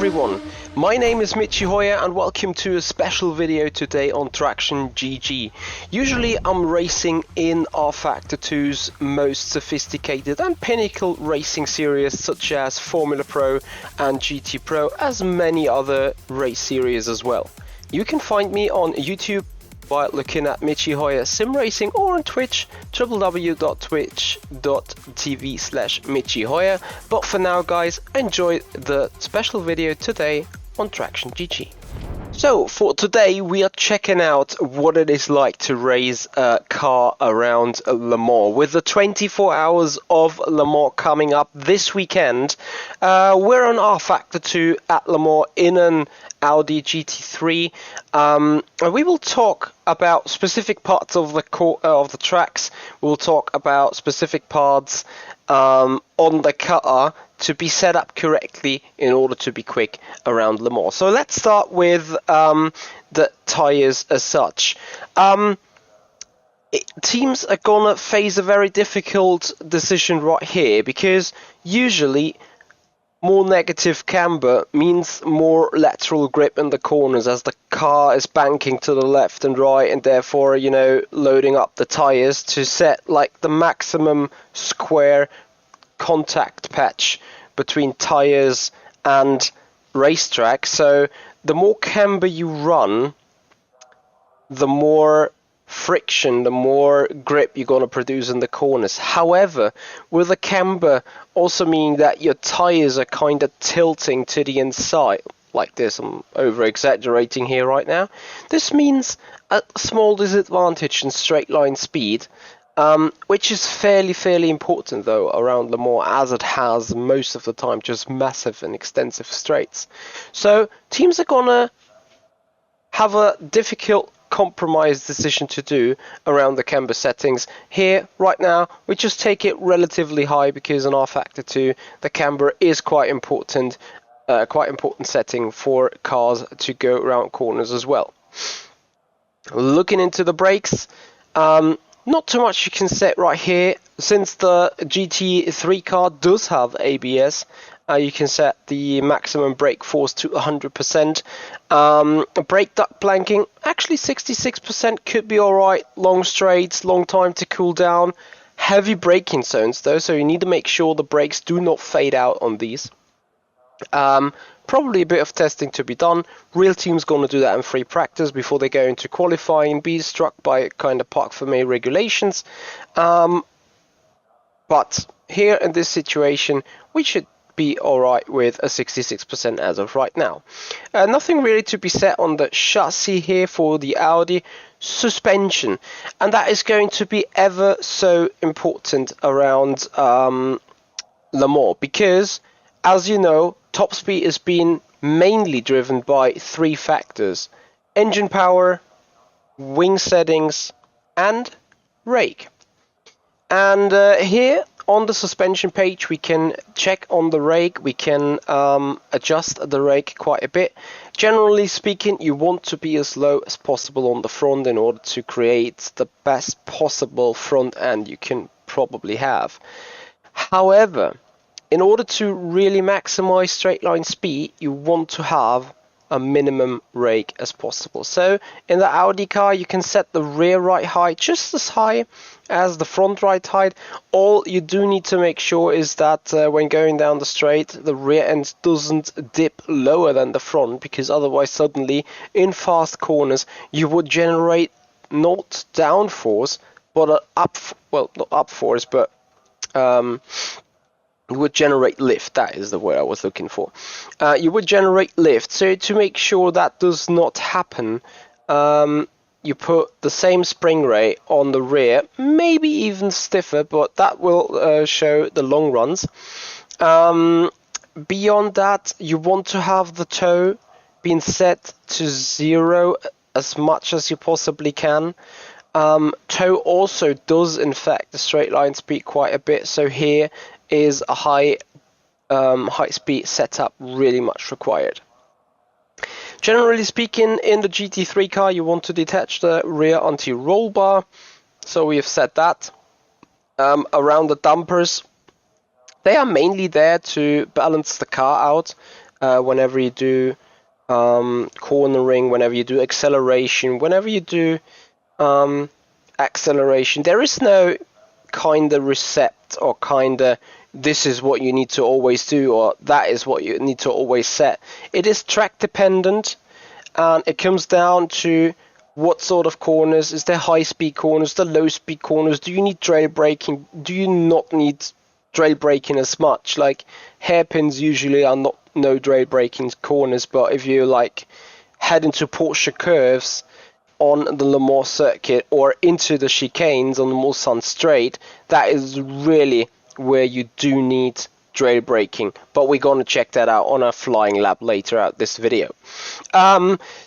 everyone, my name is Michi Hoyer and welcome to a special video today on TraxionGG. Usually I'm racing in rFactor 2's most sophisticated and pinnacle racing series such as Formula Pro and GT Pro, as many other race series as well. You can find me on YouTube by looking at Michi Hoyer Sim Racing or on Twitch, www.twitch.tv/Michi Hoyer. But for now guys, enjoy the special video today on TraxionGG. So for today we are checking out what it is like to race a car around Le Mans. With the 24 hours of Le Mans coming up this weekend, we're on rFactor 2 at Le Mans in an Audi GT3. We will talk about specific parts of the tracks. We'll talk about specific parts on the car to be set up correctly in order to be quick around Le Mans. So let's start with the tires as such. Teams are gonna face a very difficult decision right here, because usually more negative camber means more lateral grip in the corners as the car is banking to the left and right, and therefore, you know, loading up the tires to set like the maximum square contact patch between tires and racetrack. So the more camber you run, the more friction, the more grip you're going to produce in the corners. However, with the camber also meaning that your tires are kind of tilting to the inside like this. I'm over exaggerating here right now. This means a small disadvantage in straight line speed, which is fairly important though around Le Mans, as it has most of the time just massive and extensive straights. So teams are gonna have a difficult compromise decision to do around the camber settings. Here right now we just take it relatively high, because in rFactor 2 the camber is quite important setting for cars to go around corners as well. Looking into the brakes, not too much you can set right here. Since the GT3 car does have ABS, you can set the maximum brake force to 100%. Brake duct blanking, actually 66% could be alright. Long straights, long time to cool down. Heavy braking zones though, so you need to make sure the brakes do not fade out on these. Probably a bit of testing to be done. Real team's going to do that in free practice before they go into qualifying and be struck by kind of Parc Fermé regulations. But here in this situation, we should be alright with a 66% as of right now. Nothing really to be set on the chassis here for the Audi. Suspension, and that is going to be ever so important around Le Mans, because as you know, top speed is being mainly driven by three factors: engine power, wing settings, and rake. And here on the suspension page we can check on the rake, we can adjust the rake quite a bit. Generally speaking, you want to be as low as possible on the front in order to create the best possible front end you can probably have. However, in order to really maximize straight line speed, you want to have a minimum rake as possible. So in the Audi car you can set the rear right height just as high as the front right height. All you do need to make sure is that when going down the straight, the rear end doesn't dip lower than the front, because otherwise suddenly in fast corners you would generate not downforce but not up force, but would generate lift. That is the word I was looking for. You would generate lift. So to make sure that does not happen, you put the same spring rate on the rear, maybe even stiffer, but that will show the long runs. Beyond that, you want to have the toe being set to 0 as much as you possibly can. Toe also does affect the straight line speed quite a bit, so here is a high speed setup really much required. Generally speaking, in the GT3 car you want to detach the rear anti-roll bar, so we have set that. Around the dampers, they are mainly there to balance the car out. whenever you do cornering, whenever you do acceleration, whenever you do acceleration. There is no kind of recept or kind of this is what you need to always do or that is what you need to always set. It is track dependent, and it comes down to what sort of corners. Is there high speed corners, the low speed corners? Do you need trail braking? Do you not need trail braking as much? Like hairpins usually are not no trail braking corners, but if you like head into Porsche curves on the Le Mans circuit or into the chicanes on the Mulsanne Straight, that is really where you do need trail braking, but we're going to check that out on a flying lap later out this video.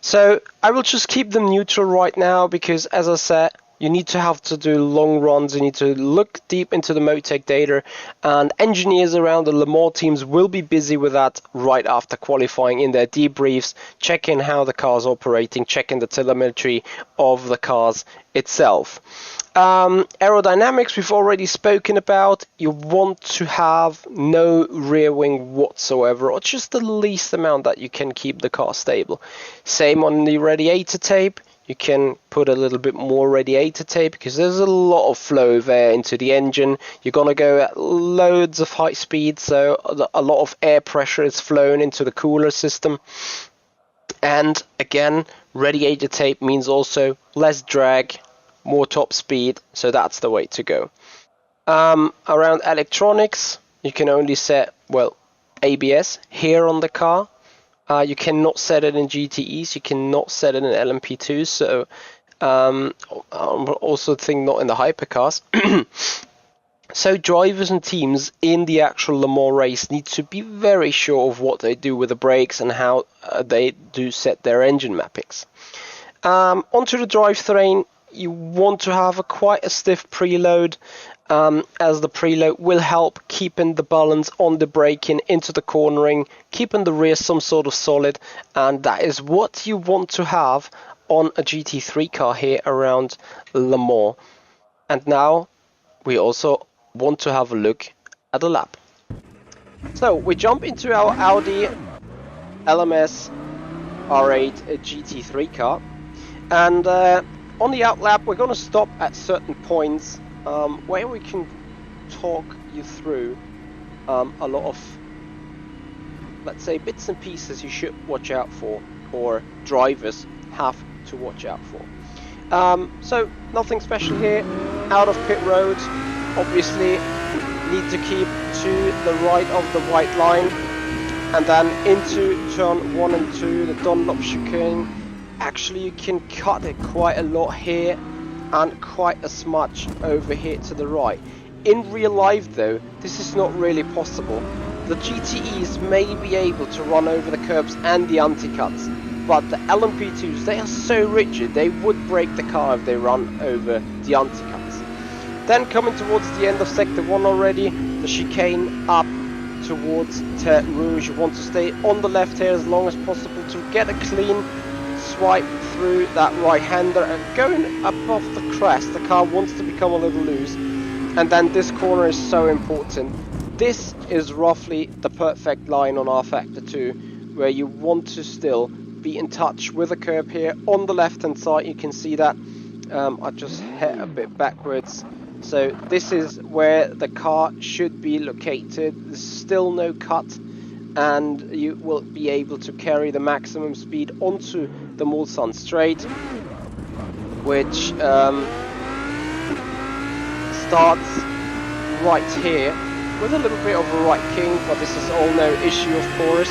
So I will just keep them neutral right now because, as I said, you need to have to do long runs, you need to look deep into the Motec data, and engineers around the Le Mans teams will be busy with that right after qualifying in their debriefs, checking how the car's operating, checking the telemetry of the cars itself. Aerodynamics we've already spoken about. You want to have no rear wing whatsoever, or just the least amount that you can keep the car stable. Same on the radiator tape. You can put a little bit more radiator tape because there's a lot of flow there into the engine. You're going to go at loads of high speed, so a lot of air pressure is flown into the cooler system. And again, radiator tape means also less drag, more top speed, so that's the way to go. Around electronics, you can only set, well, ABS here on the car. You cannot set it in GTEs, you cannot set it in LMP2s, so also think not in the hypercars. So drivers and teams in the actual Le Mans race need to be very sure of what they do with the brakes and how they do set their engine mappings. Onto the drivetrain, you want to have quite a stiff preload, as the preload will help keeping the balance on the braking into the cornering, keeping the rear some sort of solid, and that is what you want to have on a GT3 car here around Le Mans. And now we also want to have a look at the lap. So we jump into our Audi LMS R8 GT3 car, and on the out lap we're going to stop at certain points where we can talk you through a lot of, let's say, bits and pieces you should watch out for, or drivers have to watch out for. So nothing special here. Out of pit road, obviously need to keep to the right of the white line, and then into turn 1 and 2, the Dunlop chicane. Actually you can cut it quite a lot here and quite as much over here to the right. In real life though, this is not really possible. The GTEs may be able to run over the curbs and the anti-cuts, but the LMP2s, they are so rigid, they would break the car if they run over the anti-cuts. Then coming towards the end of sector 1 already, the chicane up towards Terre Rouge. You want to stay on the left here as long as possible to get a clean swipe through that right-hander, and going above the crest, the car wants to become a little loose. And then this corner is so important. This is roughly the perfect line on rFactor 2, where you want to still be in touch with the curb here on the left hand side. You can see that I just hit a bit backwards. So this is where the car should be located. There's still no cut, and you will be able to carry the maximum speed onto the Mulsanne Straight, which starts right here with a little bit of a right king, but this is all no issue, of course.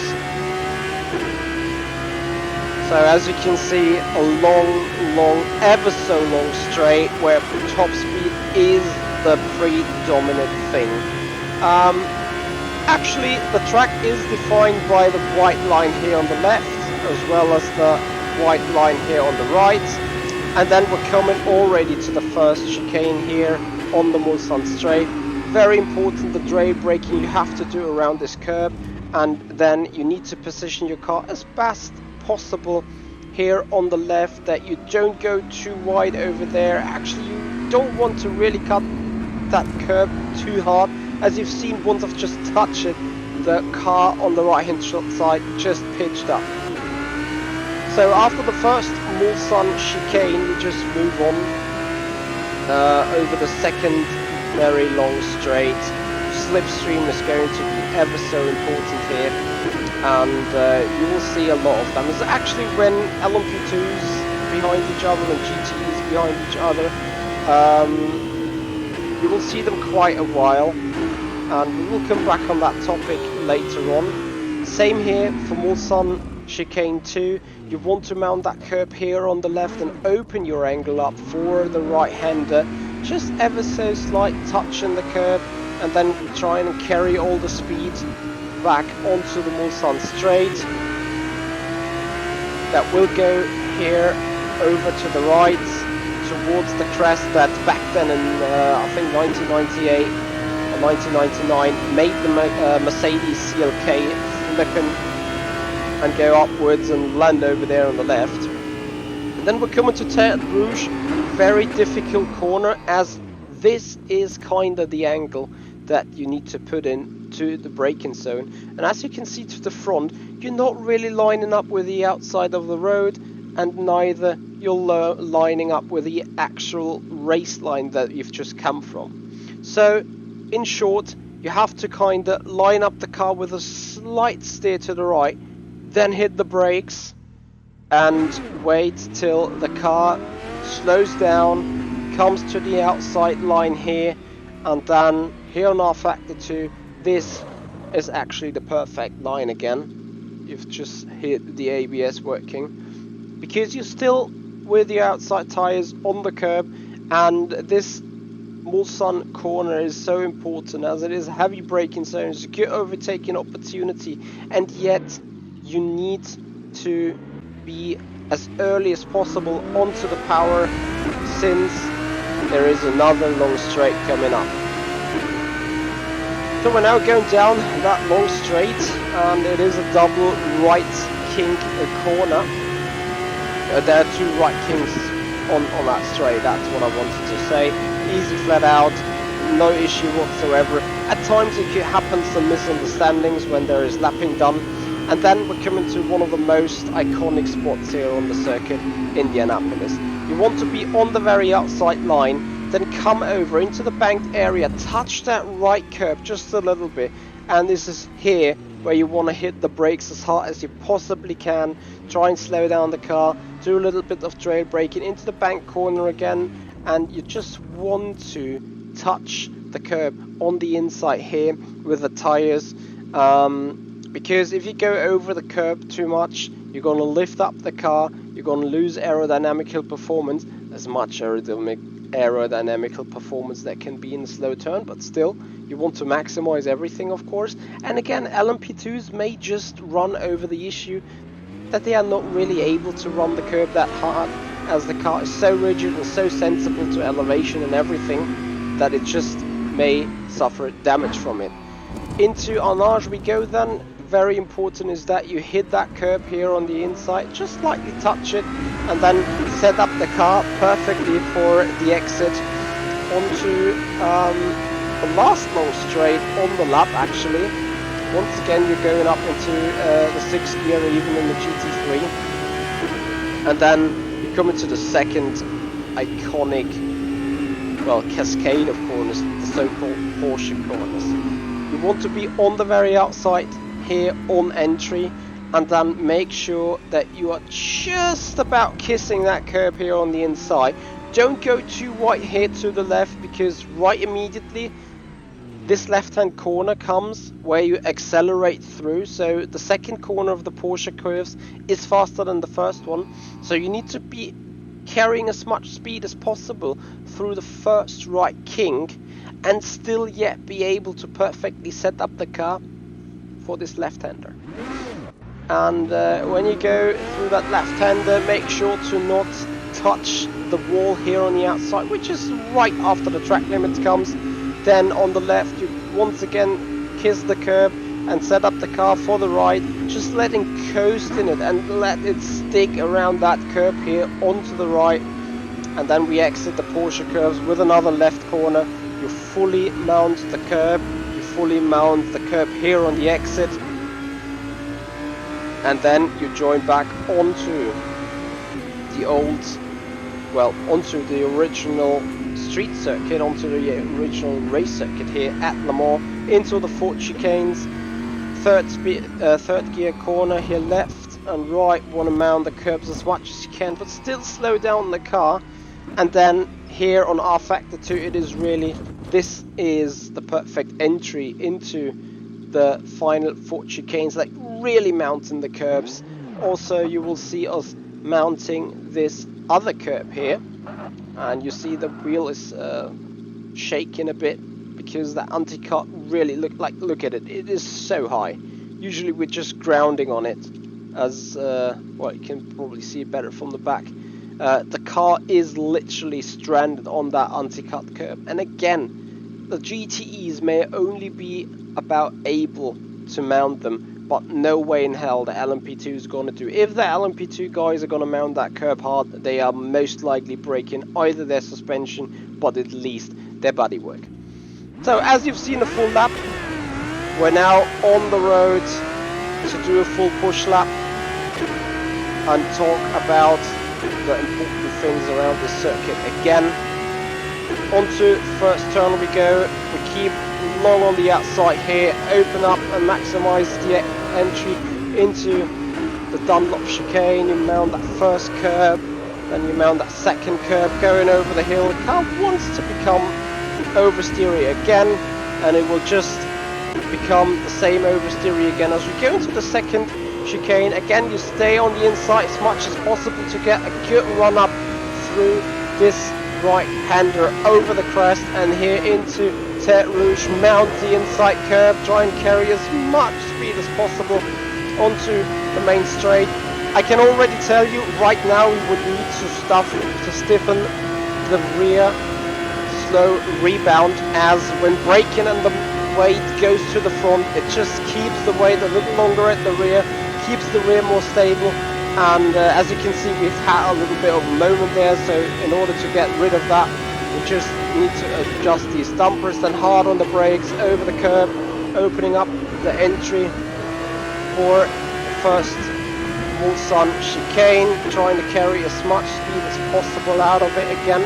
So as you can see, a long, ever so long straight where top speed is the predominant thing. Actually, the track is defined by the white line here on the left, as well as the white line here on the right. And then we're coming already to the first chicane here on the Mulsanne Straight. Very important, the trail braking you have to do around this curb, and then you need to position your car as best possible here on the left, that you don't go too wide over there. Actually, you don't want to really cut that curb too hard. As you've seen, once I've just touched it, the car on the right hand side just pitched up. So after the first Mulsanne chicane, we just move on over the second very long straight. Slipstream is going to be ever so important here, and you will see a lot of them. It's actually when LMP2s behind each other and GTs behind each other, you will see them quite a while, and we will come back on that topic later on. Same here for Mulsanne chicane 2. You want to mount that curb here on the left and open your angle up for the right hander, just ever so slight touch in the curb, and then try and carry all the speed back onto the Mulsanne straight. That will go here over to the right towards the crest that back then in I think 1998 or 1999 made the Mercedes CLK flipping and go upwards and land over there on the left. And then we're coming to Terre Rouge, very difficult corner, as this is kind of the angle that you need to put in to the braking zone. And as you can see to the front, you're not really lining up with the outside of the road, and neither you're lining up with the actual race line that you've just come from. So in short, you have to kind of line up the car with a slight steer to the right, then hit the brakes and wait till the car slows down, comes to the outside line here, and then here on rFactor 2, this is actually the perfect line again. You've just hit the ABS working, because you're still with your outside tires on the curb, and this Mulsanne corner is so important as it is heavy braking zones, good overtaking opportunity, and yet you need to be as early as possible onto the power, since there is another long straight coming up. So we're now going down that long straight, and it is a double right kink corner. There are two right kinks on that straight, that's what I wanted to say. Easy flat out, no issue whatsoever. At times it happens some misunderstandings when there is lapping done. And then we're coming to one of the most iconic spots here on the circuit, Indianapolis. You want to be on the very outside line, then come over into the banked area, touch that right curb just a little bit, and this is here where you want to hit the brakes as hard as you possibly can, try and slow down the car, do a little bit of trail braking into the bank corner again, and you just want to touch the curb on the inside here with the tires. Because if you go over the curb too much, you're going to lift up the car, you're going to lose aerodynamical performance, as much aerodynamical performance that can be in a slow turn, but still, you want to maximize everything, of course. And again, LMP2s may just run over the issue that they are not really able to run the curb that hard, as the car is so rigid and so sensible to elevation and everything, that it just may suffer damage from it. Into Arnage we go then. Very important is that you hit that curb here on the inside, just slightly touch it, and then set up the car perfectly for the exit onto the last long straight on the lap actually. Once again you're going up into the 6th gear, even in the GT3, and then you come into the second iconic, well, cascade of corners, the so-called Porsche corners. You want to be on the very outside here on entry, and then make sure that you are just about kissing that curb here on the inside. Don't go too wide here to the left, because right immediately this left hand corner comes where you accelerate through. So the second corner of the Porsche curves is faster than the first one, so you need to be carrying as much speed as possible through the first right kink, and still yet be able to perfectly set up the car for this left-hander. And when you go through that left-hander, make sure to not touch the wall here on the outside, which is right after the track limit comes. Then on the left, you once again kiss the curb and set up the car for the right, just letting coast in it and let it stick around that curb here onto the right. And then we exit the Porsche curves with another left corner. You fully mount the curb, you fully mount the curb here on the exit, and then you join back onto the old, well, onto the original street circuit, onto the original race circuit here at Le Mans, into the 4 chicanes, third gear corner here, left and right. Want to mount the curbs as much as you can, but still slow down the car. And then here on rFactor 2, it is really, this is the perfect entry into the final 4 chicanes, like really mounting the curbs. Also, you will see us mounting this other curb here, and you see the wheel is shaking a bit because that anti-cut really look at it, it is so high. Usually we're just grounding on it, as well, you can probably see it better from the back. The car is literally stranded on that anti-cut curb, and again, the GTEs may only be about able to mount them, but no way in hell the LMP2 is going to do. If the LMP2 guys are going to mount that curb hard, they are most likely breaking either their suspension, but at least their bodywork. So as you've seen a full lap, we're now on the road to do a full push lap and talk about the important things around the circuit again. Onto first turn we go. We keep long on the outside here, open up and maximize the entry into the Dunlop chicane. You mount that first curb, then you mount that second curb, going over the hill. The car wants to become oversteery again, and it will just become the same oversteery again as we go into the second chicane. Again, you stay on the inside as much as possible to get a good run up through this right-hander over the crest and here into Terre Rouge. Mount the inside curb, try and carry as much speed as possible onto the main straight. I can already tell you right now we would need to stiffen the rear slow rebound, as when braking and the weight goes to the front, it just keeps the weight a little longer at the rear, keeps the rear more stable. And as you can see, we've had a little bit of a moment there, so in order to get rid of that, we just need to adjust these dampers, then hard on the brakes, over the curb, opening up the entry for the first Mulsanne chicane, trying to carry as much speed as possible out of it again.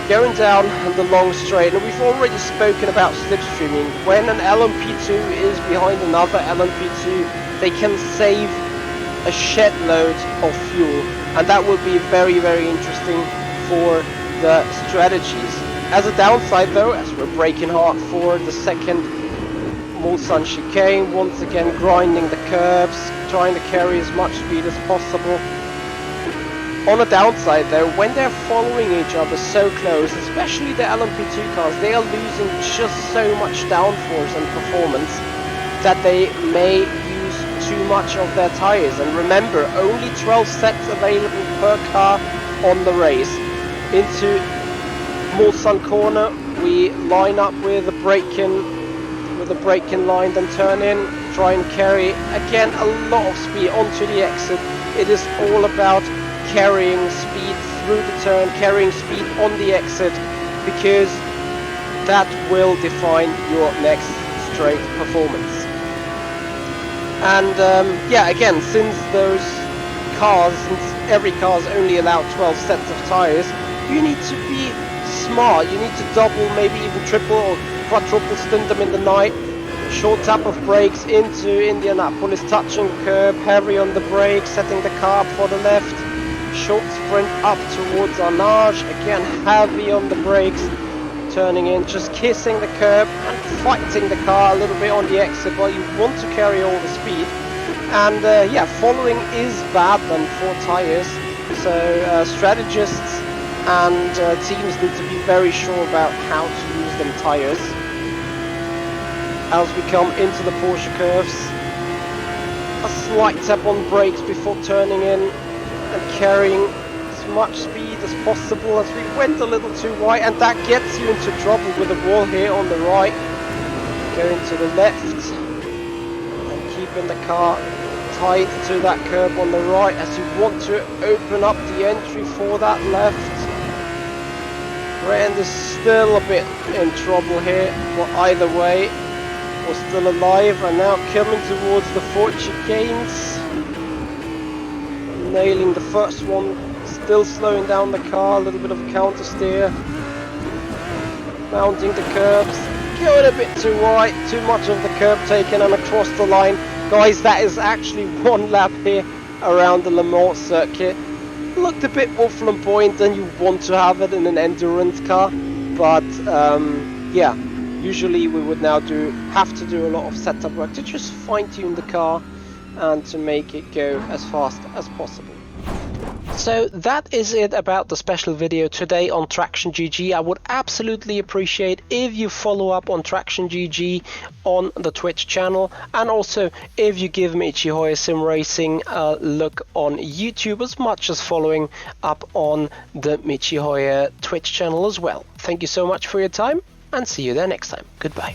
Going down the long straight, and we've already spoken about slipstreaming. When an LMP2 is behind another LMP2, they can save a shed load of fuel, and that will be very, very interesting for the strategies. As a downside though, as we're braking hard for the second Mulsanne chicane, once again grinding the curbs, trying to carry as much speed as possible. On a downside though, when they're following each other so close, especially the LMP2 cars, they are losing just so much downforce and performance that they may use too much of their tires. And remember, only 12 sets available per car on the race. Into Mulsanne corner, we line up with the braking line, then turn in, try and carry again a lot of speed onto the exit. It is all about carrying speed through the turn, carrying speed on the exit, because that will define your next straight performance. And yeah, again, since every car is only allowed 12 sets of tires, you need to be smart. You need to double, maybe even triple or quadruple stint them in the night. Short tap of brakes into Indianapolis, touching the curb, heavy on the brakes, setting the car up for the left. Short sprint up towards Arnage, again heavy on the brakes, turning in, just kissing the curb and fighting the car a little bit on the exit while you want to carry all the speed. And yeah, following is bad then for tires, so strategists and teams need to be very sure about how to use them tires. As we come into the Porsche curves, a slight tap on brakes before turning in and carrying as much speed as possible, as we went a little too wide, and that gets you into trouble with the wall here on the right. Going to the left and keeping the car tight to that curb on the right as you want to open up the entry for that left. We're in this still a bit in trouble here, but either way, we're still alive and now coming towards the 4 chicanes. Nailing the first one, still slowing down the car, a little bit of a counter steer. Mounting the curbs, going a bit too wide, too much of the curb taken and across the line. Guys, that is actually 1 lap here around the Le Mans circuit. Looked a bit more flamboyant than you want to have it in an endurance car, but yeah, usually we would now have to do a lot of setup work to just fine-tune the car and to make it go as fast as possible. So that is it about the special video today on TraxionGG. I would absolutely appreciate if you follow up on TraxionGG on the Twitch channel, and also if you give Michi Hoyer Sim Racing a look on YouTube, as much as following up on the Michi Hoyer Twitch channel as well. Thank you so much for your time, and see you there next time. Goodbye.